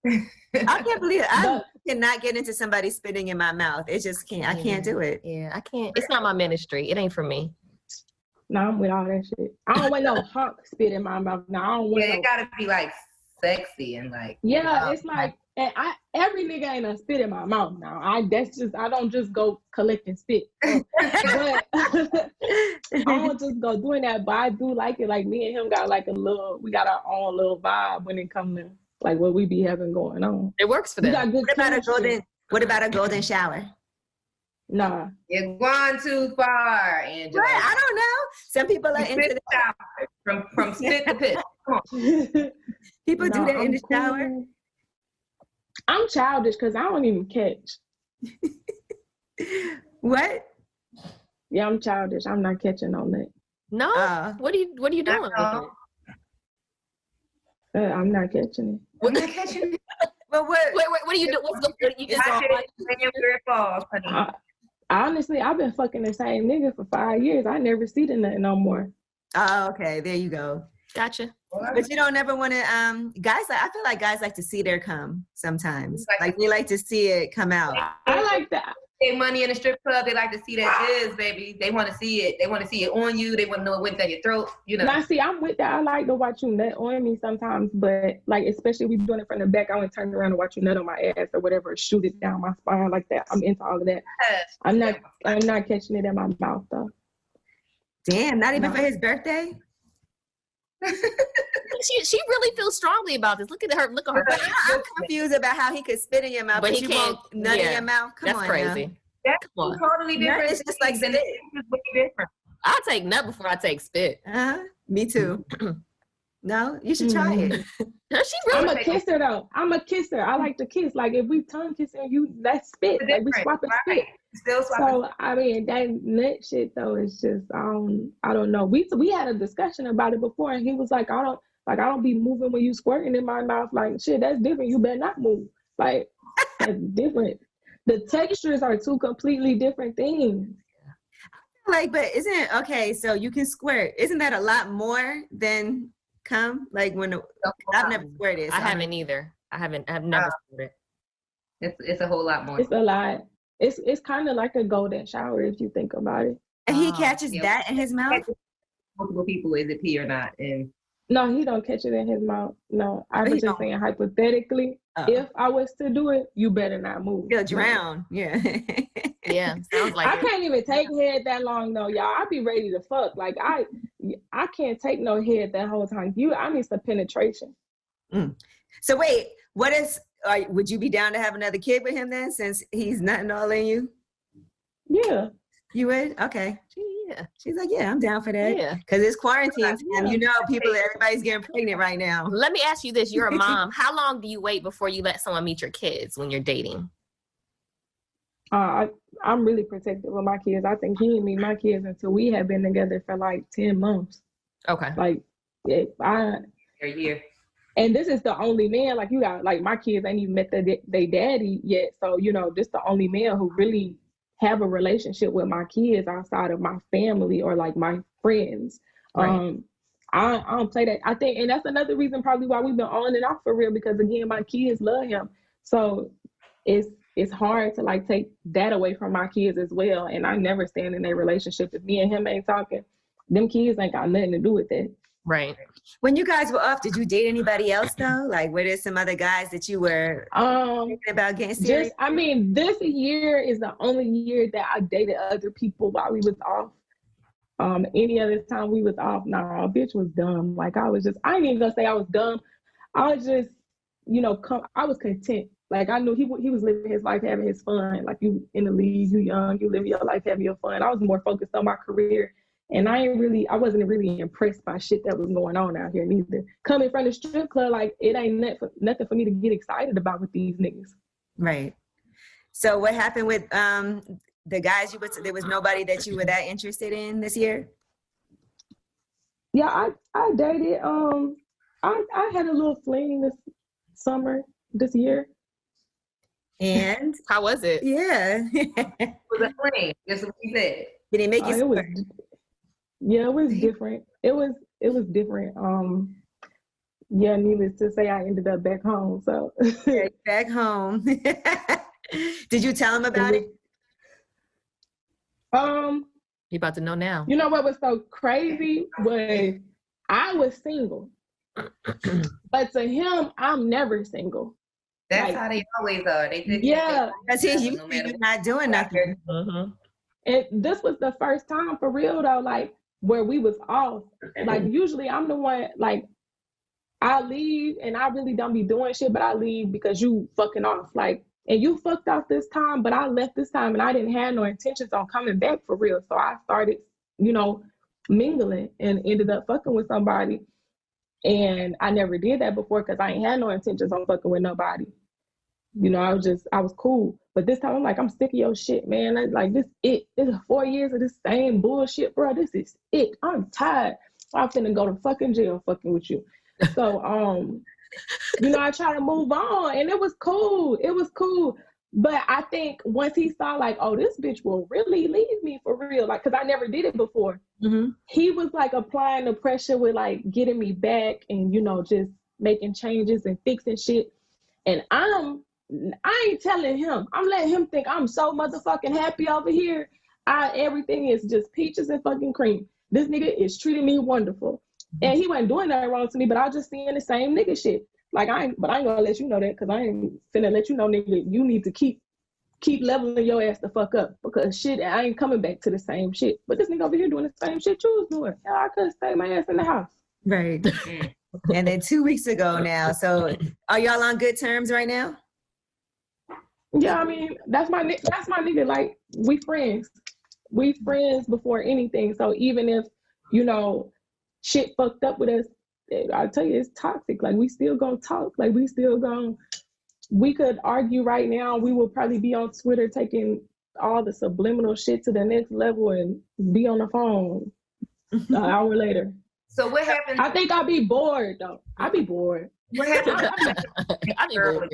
yes.
I can't believe it. I cannot get into somebody spitting in my mouth. It just can't. I can't do it.
Yeah, I can't. It's not my ministry. It ain't for me.
No, I'm with all that shit. I don't want no hunk spit in my mouth. No, I don't want
it gotta be like sexy and like.
Yeah, it's like, and every nigga ain't a spit in my mouth now. I don't just go collecting spit. But I don't just go doing that. But I do like it. Like, me and him got like we got our own little vibe when it comes to like what we be having going on.
It works for them.
What about a golden shower?
Nah.
You're going too far, Angela.
Right, I don't know. Some people are into
the from spit to piss. Come on.
People do that in the shower.
I'm childish because I don't even catch.
What?
Yeah, I'm childish. I'm not catching on that.
No. What are you doing with it?
I'm not catching it.
I'm not catching it.
But what?
Wait, what are you doing? You just
where it falls, honey.
Honestly, I've been fucking the same nigga for 5 years. I never see the nut no more.
Oh, okay. There you go.
Gotcha.
But you don't ever want to, I feel like guys like to see their cum sometimes. Like they like to see it come out.
I like that.
They money in the strip club, they like to see that jizz, baby. They want to see it. They want to see it on you. They want to know it went down your throat,
Now, see, I'm with that. I like to watch you nut on me sometimes, but like, especially if we doing it from the back, I want to turn around and watch you nut on my ass or whatever, shoot it down my spine like that. I'm into all of that. I'm not catching it in my mouth though.
Damn, not even for his birthday?
She really feels strongly about this. Look at her. Look at her.
I'm confused about how he could spit in your mouth, but you won't nut in your mouth.
That's crazy.
That's totally different.
It's just like spit.
It's different.
I'll take nut before I take spit.
Me too. No, you should try it.
I'm a kisser though. I'm a kisser. I like to kiss. Like, if we tongue kissing, that's spit. Like, we swapping spit.
Still swapping.
So I mean, that nut shit though is just I don't know. We had a discussion about it before, and he was like, I don't be moving when you squirting in my mouth. Like, shit, that's different. You better not move. Like, that's different. The textures are two completely different things.
Like, but so you can squirt. Isn't that a lot more than cum? Like, I've never squirted.
I haven't either. I've never squirted.
It's a whole lot more.
It's a lot. It's kind of like a golden shower if you think about it.
And he catches that in his mouth?
Multiple people, is it pee or not? And
no, he don't catch it in his mouth. No, I was just saying hypothetically, if I was to do it, you better not move.
You'll drown. Yeah.
Yeah, sounds like
I can't even take head that long though, y'all. I be ready to fuck. Like, I can't take no head that whole time. I need some penetration.
So wait, would you be down to have another kid with him then, since he's nutting all in you?
Yeah.
You would? Okay.
Yeah.
She's like, yeah, I'm down for that.
Yeah.
Because it's quarantine time. Everybody's getting pregnant right now.
Let me ask you this. You're a mom. How long do you wait before you let someone meet your kids when you're dating?
I, I'm really protective of my kids. I think he didn't meet my kids until we had been together for like 10 months.
Okay.
Like, I
A year.
and this is the only man, like you got, like my kids ain't even met their daddy yet. So, this the only man who really have a relationship with my kids outside of my family or like my friends.
Right.
I don't play that. I think, and that's another reason probably why we've been on and off for real, because again, my kids love him. So it's hard to like take that away from my kids as well. And I never stand in a relationship if me and him ain't talking. Them kids ain't got nothing to do with that.
Right.
When you guys were off, did you date anybody else though? Like, were there some other guys that you were thinking about getting serious?
I mean, this year is the only year that I dated other people while we was off. Any other time we was off, nah, bitch was dumb. Like I ain't even gonna say I was dumb. I was just, I was content. Like I knew he was living his life, having his fun. Like you in the league, you young, you live your life, having your fun. I was more focused on my career. And I wasn't really impressed by shit that was going on out here neither. Coming from the strip club, like it ain't nothing for me to get excited about with these niggas.
Right. So what happened with the guys you were? There was nobody that you were that interested in this year?
Yeah, I dated. I had a little fling this year.
And
how was it?
Yeah.
It was a fling. That's what he said.
Did he make you?
It was different. It was different. Yeah, needless to say, I ended up back home. So
back home. Did you tell him about it?
You about to know now.
You know what was so crazy was I was single, but to him, I'm never single.
That's how they always are.
Yeah,
because you're not doing nothing.
Mm-hmm.
And this was the first time for real though, like where we was off. Like usually I'm the one, like I leave and I really don't be doing shit, but I leave because you fucking off. Like, and you fucked off this time, but I left this time and I didn't have no intentions on coming back for real. So I started, mingling and ended up fucking with somebody. And I never did that before because I ain't had no intentions on fucking with nobody. I was cool. But this time I'm like, I'm sick of your shit, man. Like this is 4 years of this same bullshit, bro. This is it. I'm tired. I'm finna go to fucking jail fucking with you. So, I try to move on and it was cool. It was cool. But I think once he saw like, oh, this bitch will really leave me for real. Like, cause I never did it before.
Mm-hmm.
He was like applying the pressure with like getting me back and, just making changes and fixing shit. And I ain't telling him. I'm letting him think I'm so motherfucking happy over here. Everything is just peaches and fucking cream. This nigga is treating me wonderful. And he wasn't doing nothing wrong to me, but I was just seeing the same nigga shit. Like I ain't gonna let you know that because I ain't finna let you know, nigga, you need to keep leveling your ass the fuck up because shit, I ain't coming back to the same shit. But this nigga over here doing the same shit you was doing. Hell, I couldn't stay my ass in the house.
Right. And then 2 weeks ago now. So are y'all on good terms right now?
Yeah, I mean, that's my nigga. Like, we friends. We friends before anything. So even if, shit fucked up with us, I tell you, it's toxic. Like, we still gonna talk. Like, we could argue right now. We will probably be on Twitter taking all the subliminal shit to the next level and be on the phone an hour later.
So what happened?
I think I'll be bored, though. I'll be bored.
What happened?
I be bored.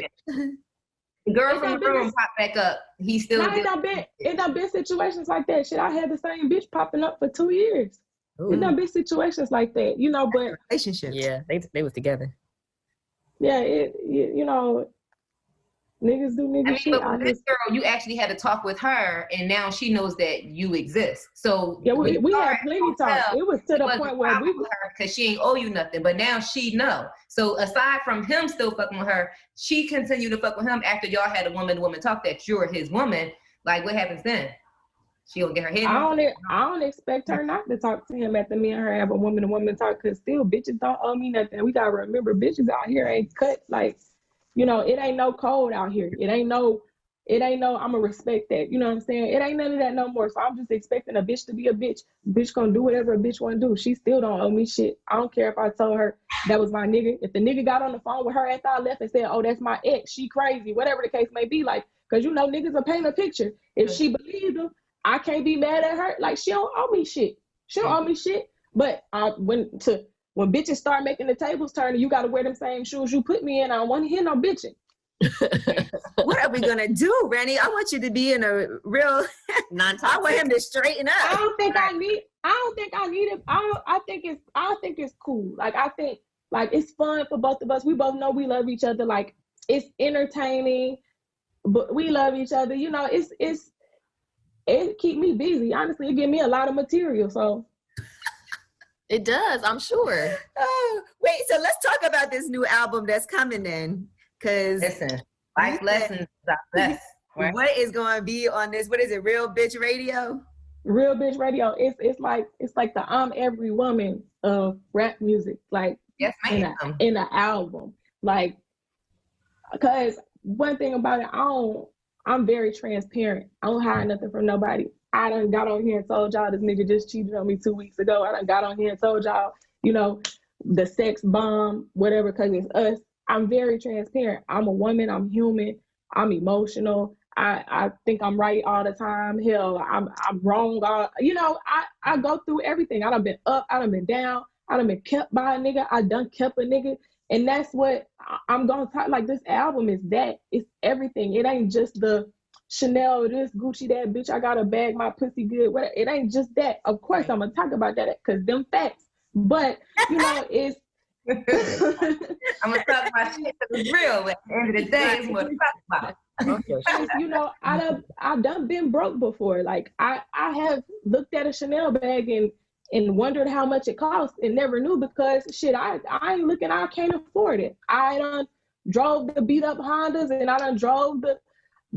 The girl from the room popped back up. He still
It done been situations like that. Shit, I had the same bitch popping up for 2 years. It done been situations like that, but
relationship.
Yeah, they was together.
Yeah, niggas do niggas shit.
But with this girl, you actually had to talk with her, and now she knows that you exist. So
yeah, we had plenty talk. It was to the point where we
because she ain't owe you nothing, but now she know. So aside from him still fucking with her, she continued to fuck with him after y'all had a woman-to-woman talk that you're his woman. Like, what happens then? She'll get her head.
I don't expect her not to talk to him after me and her have a woman-to-woman talk, because still bitches don't owe me nothing. We gotta remember, bitches out here ain't cut like. It ain't no code out here. It ain't no, I'ma respect that. You know what I'm saying? It ain't none of that no more. So I'm just expecting a bitch to be a bitch. Bitch gonna do whatever a bitch wanna do. She still don't owe me shit. I don't care if I told her that was my nigga. If the nigga got on the phone with her after I left and said, oh, that's my ex, she crazy, whatever the case may be, like, because you know niggas will paint a picture. If she believed him, I can't be mad at her. Like, she don't owe me shit. She don't owe me shit. But when bitches start making the tables turn and you got to wear them same shoes you put me in, I don't want to hear no bitching.
What are we gonna do, Renni? I want you to be in a real I want him to straighten up.
I don't think I need it. I think it's cool. Like, I think like it's fun for both of us. We both know we love each other. Like, it's entertaining, but we love each other. You know, it keep me busy. Honestly, it give me a lot of material. So
it does, I'm sure.
Oh, wait, so let's talk about this new album that's coming in. Cause
listen, life lessons are best. Right?
What is going to be on this? What is it? Real Bitch Radio?
Real Bitch Radio. It's like the I'm Every Woman of rap music. Like,
yes, ma'am.
In an album. Like, because one thing about it, I'm very transparent. I don't hide nothing from nobody. I done got on here and told y'all this nigga just cheated on me 2 weeks ago. I done got on here and told y'all, you know, the sex bomb, whatever, because it's us. I'm very transparent. I'm a woman. I'm human. I'm emotional. I think I'm right all the time. Hell, I'm wrong. I go through everything. I done been up. I done been down. I done been kept by a nigga. I done kept a nigga. And that's what I'm going to talk. Like, this album is that. It's everything. It ain't just the Chanel, this, Gucci, that, bitch, I got to bag my pussy good. Whatever. It ain't just that. Of course, I'm going to talk about that because them facts. But, you know, it's,
I'm gonna talk about shit because it's real. At the end of the day, it's what to talk about.
You know, I've done been broke before. Like, I have looked at a Chanel bag and wondered how much it cost and never knew because shit, I ain't looking, I can't afford it. I done drove the beat up Hondas and I done drove the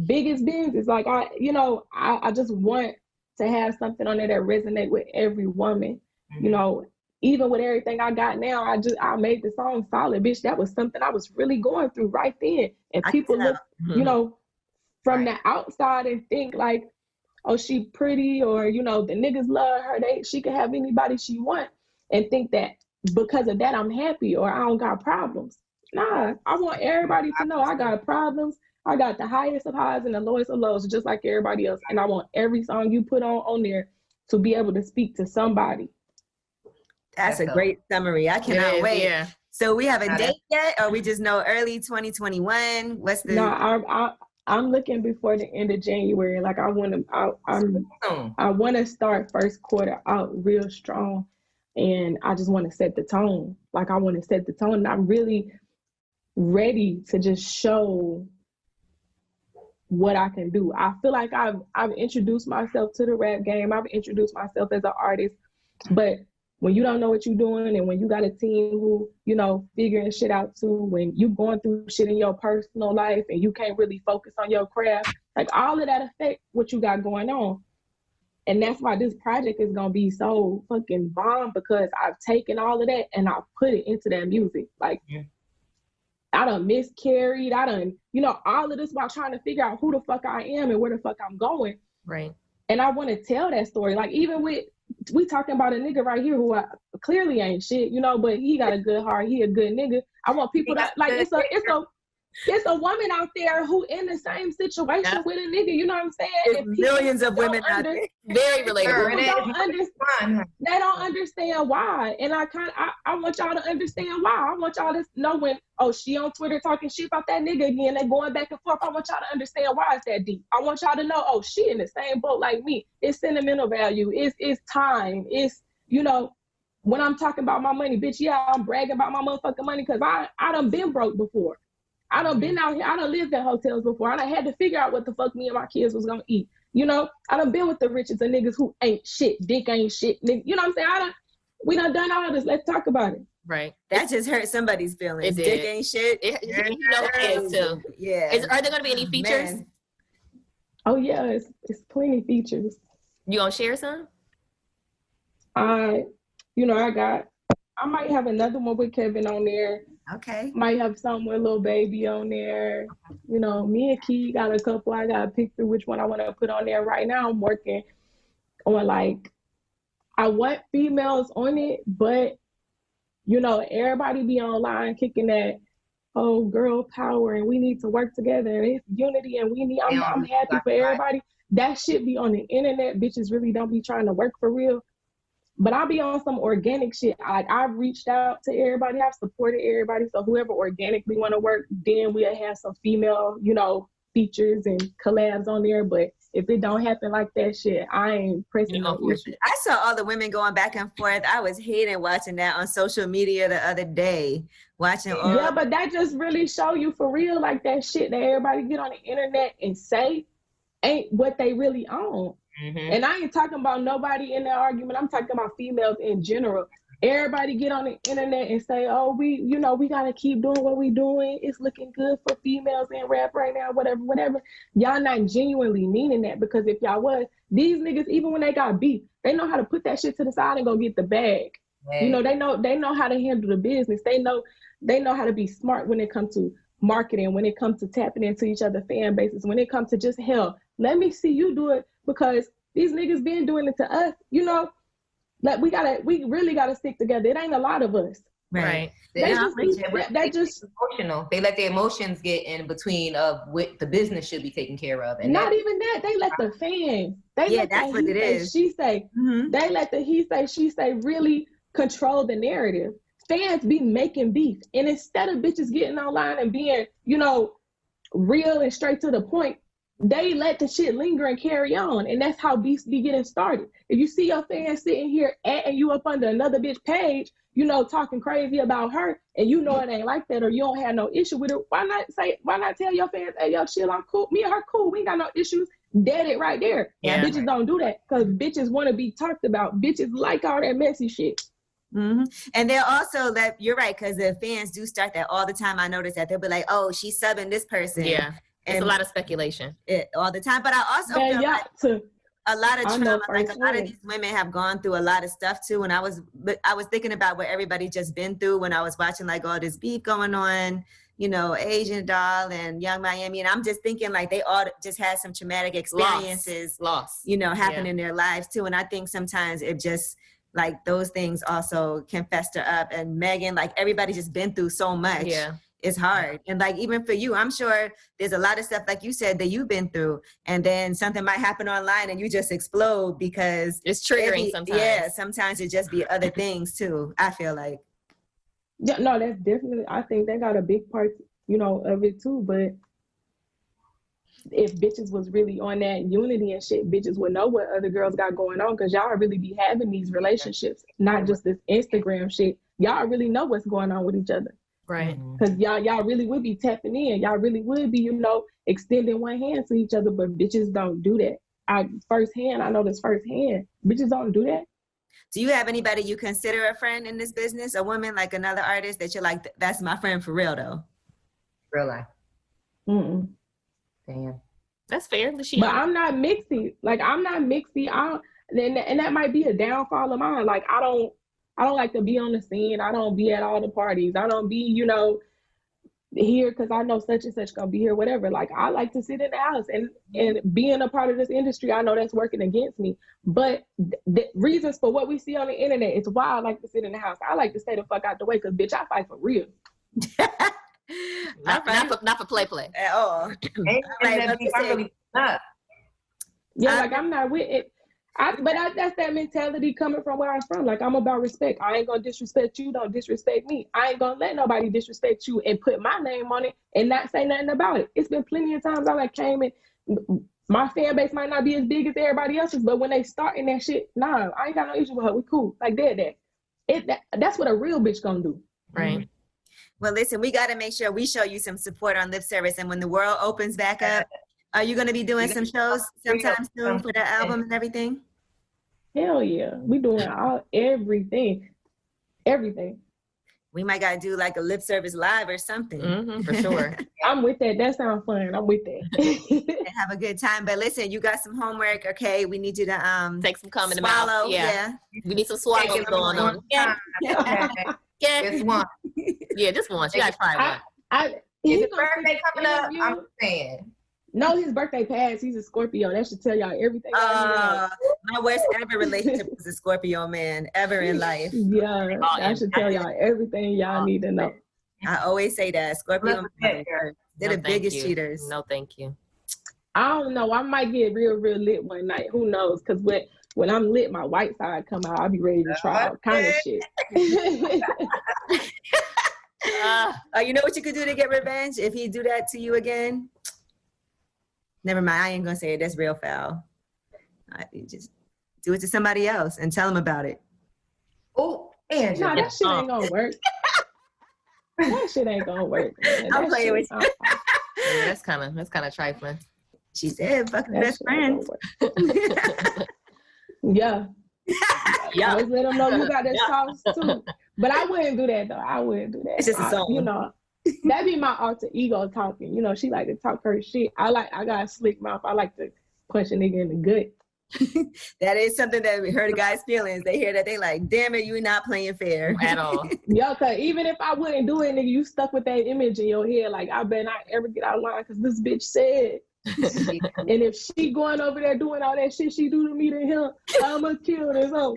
biggest Benzes. Like, I just want to have something on there that resonate with every woman. You know, even with everything I got now, I made the song solid, bitch. That was something I was really going through right then. And people look, you know, from the outside and think like, oh, she pretty, or, you know, the niggas love her. She can have anybody she want and think that because of that, I'm happy or I don't got problems. Nah, I want everybody to know I got problems. I got the highest of highs and the lowest of lows, just like everybody else. And I want every song you put on there to be able to speak to somebody.
That's a great summary. I cannot wait. Yeah. So we have a date yet, or we just know early 2021? What's the?
No, I'm looking before the end of January. Like, I want to start first quarter out real strong, and I just want to set the tone. Like, I want to set the tone, and I'm really ready to just show what I can do. I feel like I've introduced myself to the rap game. I've introduced myself as an artist, but when you don't know what you're doing and when you got a team who, you know, figuring shit out too, when you going through shit in your personal life and you can't really focus on your craft, like, all of that affect what you got going on. And that's why this project is going to be so fucking bomb, because I've taken all of that and I put it into that music. Like, I done miscarried. I done, you know, all of this while trying to figure out who the fuck I am and where the fuck I'm going.
Right.
And I want to tell that story. Like, even with, we talking about a nigga right here who clearly ain't shit, you know, but he got a good heart. He a good nigga. I want people to, like, it's a woman out there who in the same situation with a nigga, you know what I'm saying?
There's millions of women out there.
Very relatable.
They don't understand why. And I want y'all to understand why. I want y'all to know when, oh, she on Twitter talking shit about that nigga again, they going back and forth. I want y'all to understand why it's that deep. I want y'all to know, oh, she in the same boat like me. It's sentimental value. It's time. It's, you know, when I'm talking about my money, bitch, yeah, I'm bragging about my motherfucking money because I done been broke before. I done been out here. I done lived in hotels before. I done had to figure out what the fuck me and my kids was gonna eat. You know, I done been with the richest of niggas who ain't shit. Dick ain't shit. Nigga. You know what I'm saying? We done all this. Let's talk about it.
Right.
That just hurt somebody's feelings. Dick ain't shit.
You know it is too.
Yeah.
Are there gonna be any features?
Man. Oh yeah, it's plenty features.
You gonna share some?
I might have another one with Kevin on there.
Okay.
Might have some with Lil Baby on there. You know, me and Key got a couple. I got to pick through which one I want to put on there. Right now, I'm working on, like, I want females on it, but You know, everybody be online kicking that, oh, girl power, and we need to work together, and it's unity, and I'm happy for everybody. That shit be on the internet. Bitches really don't be trying to work for real. But I be on some organic shit. Like, I've reached out to everybody. I've supported everybody. So whoever organically want to work, then we'll have some female, you know, features and collabs on there. But if it don't happen like that shit, I ain't pressing no issue.
I saw all the women going back and forth. I was hating watching that on social media the other day. Watching all.
Yeah, but that just really show you for real, like, that shit that everybody get on the internet and say ain't what they really own. Mm-hmm. And I ain't talking about nobody in that argument. I'm talking about females in general. Everybody get on the internet and say, oh, we got to keep doing what we doing. It's looking good for females in rap right now, whatever. Y'all not genuinely meaning that, because if y'all was, these niggas, even when they got beef, they know how to put that shit to the side and go get the bag. Hey. You know, they know how to handle the business. They know how to be smart when it comes to marketing, when it comes to tapping into each other's fan bases, when it comes to just, hell, let me see you do it, because these niggas been doing it to us, you know. Like, we really gotta stick together. It ain't a lot of us.
Right.
They just emotional. They let their emotions get in between of what the business should be taken care of. And
not even that. They let the fans.
That's what it is.
She say. Mm-hmm. They let the he say, she say really control the narrative. Fans be making beef, and instead of bitches getting online and being, you know, real and straight to the point, they let the shit linger and carry on, and that's how beefs be getting started. If you see your fans sitting here and you up under another bitch page, you know, talking crazy about her, and you know it ain't like that, or you don't have no issue with it, why not tell your fans, hey, yo, chill, I'm cool, me and her cool, we ain't got no issues, dead it right there. Yeah. Bitches don't do that, because bitches want to be talked about. Bitches like all that messy shit.
Mm-hmm. And they're also that, you're right, because the fans do start that all the time. I notice that they'll be like, oh, she's subbing this person.
Yeah. It's a lot of speculation
all the time. But I also feel like a lot of trauma, like a lot of these women have gone through a lot of stuff too. And I was thinking about what everybody just been through when I was watching like all this beef going on, you know, Asian Doll and Young Miami. And I'm just thinking like they all just had some traumatic experiences, you know, happen in their lives too. And I think sometimes it just, like, those things also can fester up. And Megan, like, everybody just been through so much. Yeah. It's hard. And like, even for you, I'm sure there's a lot of stuff, like you said, that you've been through, and then something might happen online and you just explode because
it's triggering sometimes.
Yeah, sometimes it just be other things too, I feel like.
Yeah, no, that's definitely, I think they got a big part, you know, of it too. But if bitches was really on that unity and shit, bitches would know what other girls got going on, because y'all really be having these relationships, not just this Instagram shit. Y'all really know what's going on with each other.
Right.
Because y'all really would be tapping in. Y'all really would be, you know, extending one hand to each other, but bitches don't do that. I know this firsthand. Bitches don't do that.
Do you have anybody you consider a friend in this business? A woman, like another artist that you're like, that's my friend for real though?
Real life.
Mm-mm.
Damn.
That's fair.
But I'm not mixy. Like, I'm not mixy. And that might be a downfall of mine. Like, I don't like to be on the scene. I don't be at all the parties. I don't be, you know, here because I know such and such gonna be here, whatever. Like, I like to sit in the house, and being a part of this industry, I know that's working against me. But the reasons for what we see on the internet, it's why I like to sit in the house. I like to stay the fuck out the way, because bitch, I fight for real.
not for play at all.
Yeah, like, I'm not with it. That's that mentality coming from where I'm from. Like, I'm about respect. I ain't gonna disrespect you, don't disrespect me. I ain't gonna let nobody disrespect you and put my name on it and not say nothing about it. It's been plenty of times I like came in, my fan base might not be as big as everybody else's, but when they starting that shit, nah, I ain't got no issue with her. We cool. Like, that's what a real bitch gonna do.
Right.
Well, listen, we got to make sure we show you some support on lip service. And when the world opens back up, are you going to be doing some shows sometime soon for the album and everything?
Hell yeah. We doing everything.
We might got to do like a lip service live or something.
Mm-hmm, for sure.
I'm with that. That sounds fun. I'm with that.
Have a good time. But listen, you got some homework. Okay. We need you to
take some cum in the
mouth.
Yeah. We need some swallowing going on.
Yeah. Just one.
Yeah, just one. You got to try one.
Is the birthday coming up? I'm saying.
No, his birthday passed. He's a Scorpio. That should tell y'all everything y'all need to know.
My worst ever relationship was a Scorpio man ever in life.
Yeah, that should tell y'all everything y'all need to know.
I always say that. Scorpio men, they're the biggest cheaters.
No, thank you.
I don't know. I might get real lit one night. Who knows? Because when I'm lit, my white side come out. I'll be ready to try all kind of shit.
You know what you could do to get revenge if he do that to you again? Never mind. I ain't gonna say it. That's real foul. You just do it to somebody else and tell them about it.
Oh, Angela.
Nah, that shit ain't gonna work. That shit ain't gonna work.
I'm playing with you.
Yeah, that's kind of trifling.
She said, "Fuck the best friends."
Yeah. Always let them know you got that sauce too. But I wouldn't do that though. I wouldn't do that.
It's just a song.
You know, that be my alter ego talking. You know, she like to talk her shit. I got a slick mouth. I like to punch a nigga in the gut.
That is something that we hurt a guy's feelings. They hear that, they like, damn it, you're not playing fair
at all.
Yo, cause even if I wouldn't do it, nigga, you stuck with that image in your head. Like, I better not ever get out of line because this bitch said. And if she going over there doing all that shit she do to me to him, I'ma kill this hoe.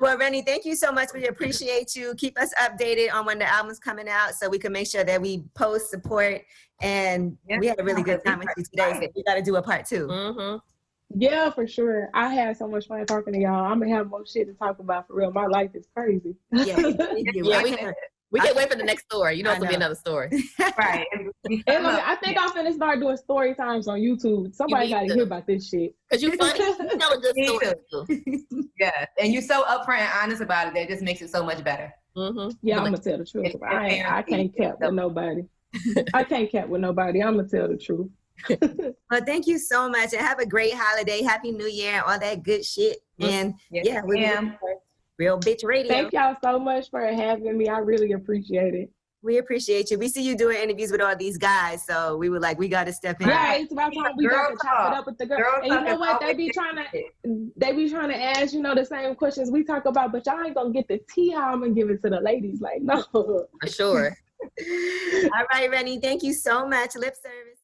Well, Renni, thank you so much. We appreciate you. Keep us updated on when the album's coming out so we can make sure that we post, support, and we had a really good time with you today. So we got to do a part 2.
Mm-hmm.
Yeah, for sure. I had so much fun talking to y'all. I'm gonna have more shit to talk about for real. My life is crazy.
Yeah,
we can't wait for the next story. You know, it's gonna be another story.
Right.
And I think I'm finna start doing story times on YouTube. Somebody gotta hear about this shit.
Cause you funny. You tell a good story too.
Yeah, and you're so upfront and honest about it. That just makes it so much better.
Mm-hmm.
Yeah, I'm gonna tell the truth. I can't cap with nobody. I can't cap with nobody. I'm gonna tell the truth.
Well, thank you so much, and have a great holiday. Happy New Year and all that good shit. And Real Bitch Radio.
Thank y'all so much for having me. I really appreciate it.
We appreciate you. We see you doing interviews with all these guys, so we were like, we got to step in.
Yeah, it's about time we got to chop it up with the girl. And you know what? They be trying to ask, you know, the same questions we talk about, but y'all ain't gonna get the tea how I'm gonna give it to the ladies. Like, no.
For sure.
All right, Renni. Thank you so much. Lip service.